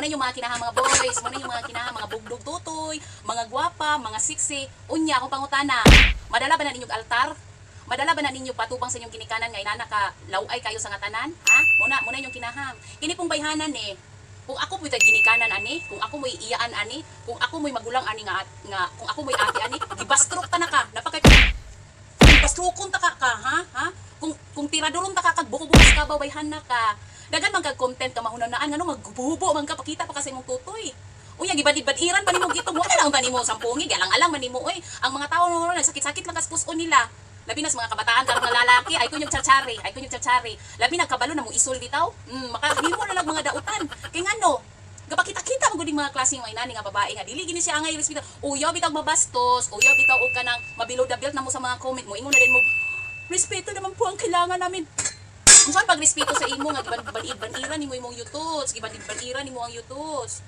Muna yung mga kinahang mga boys, muna yung mga kinahang mga bugdog tutoy, mga gwapa, mga siksi. Unya akong pangutana. Madala ba na ninyong altar? Madala ba na ninyo patubang sa inyong ginikanan nga inana ka laway kayo sa ngatanan? Ha? Muna yung kinahang. Kini pong bayhanan kung ako mo'y ginikanan ani, kung ako mo'y iyaan ani, kung ako mo'y magulang ani nga kung ako mo'y ate ani, gibastrok ta na ka. Napakay bastrokon ta ka ha? Ha? Kung tiradoron ta ka kag buko-bukos ka bayhan na ka. Dagan man kag content ka mahunanaan ngano magbubo man ka pakita pa kasi imong tutoy. Uya gibad-ibad-iran pa nimo gito mo lang ba nimo sampungi alang-alang man nimo oy. Ang mga tawo no nagsakit-sakit lang kaspuson nila. Labi na sa mga kabataan karong nga lalaki ay kunyog tsatsari, ay kunyog tsatsari. Labi nagkabalo na mo isol bitaw. Makahimo na lang mga dautan. Kay ngano? Gapakita-kita mo gud mga klase ng inani nga babae nga dili gini siya angay respeto. Uyaw bitaw mabastos, uyaw bitaw og kanang mabilog the belt na mo sa mga comment mo. Ingon na din mo, respeto naman po ang kailangan namin. Kung saan pagrespeto sa imo nga giban-iban-iran nimo imong yutos, giban-iban-iran nimo ang yutos.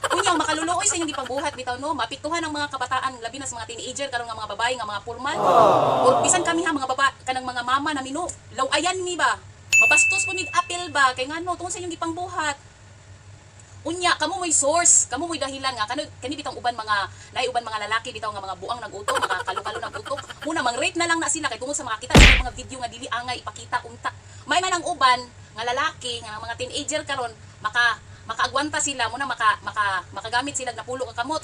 Unyang makaluluoy sa inyong gipangbuhat bitaw no, mapiktuhan ang mga kabataan labi na sa mga teenager karon nga mga babae nga mga formal. O bisan kami ha mga baba kanang mga mama na mino, lawayan ni ba? Mabastos po mig apel ba kay ngano tungod sa inyong gipangbuhat. Unya kamo mo'y source, kamo mo'y dahilan nga kani bitang uban mga uban mga lalaki bitaw nga mga buang nagutok, mga kalukalo nagutok. Muna mang-rape na lang na sila kay tungod sa makita sa mga video nga dili angay ipakita unta. May man ang uban nga lalaki nga mga teenager karon makaagwanta sila muna makagamit sila na pulo ka kamot.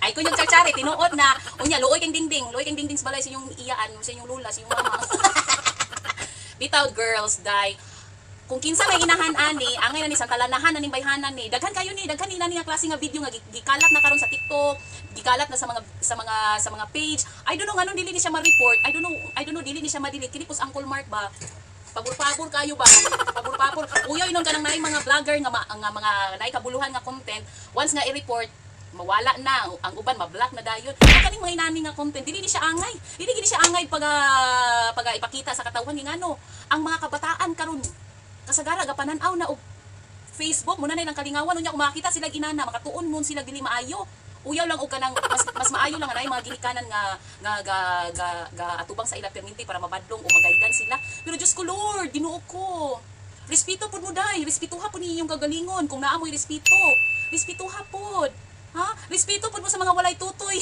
Ay kun yung tsari tinuod na unya luoy kang dingding sa balay sa inyong iyaan, sa inyong lula, sa inyong mama. Bitaw girls die. Kung kinsa may inahan ani, angay na ni santalanahan na ning bayhanan ni. Daghan kayo ni, daghan ni nga klase nga video nga gikalat na karon sa TikTok, gikalat na sa mga page. I don't know nganong dili ni siya ma-report. I don't know dili ni siya ma-delete. Kini pus Uncle Mark ba? Pabor-pabor kayo ba? Pabor-pabor. Uyoy nung kanang naay mga vlogger nga mga naay kabuluhan nga content, once nga i-report mawala na ang uban ma-block na dayon. Kaning mga inani nga content dili ni siya angay. Dili gini siya angay pag ipakita sa katawhan ngano. Ang mga kabataan karon kasagara gapananaw na og Facebook mo na lang kalingawan unya kung makita sila inana makatuon mon sila dili maayo. Uyaw lang og kanang mas maayo lang anay mga ginikanan nga atubang sa ila perminti para mabadlong o magaidan sila. Pero Diyos ko Lord, Ginoo ko. Respeto pud mo day, respetuha pud ninyong kagalingon kung naa mo'y respeto. Respetuha pud. Ha? Respeto pud mo sa mga walay tutoy.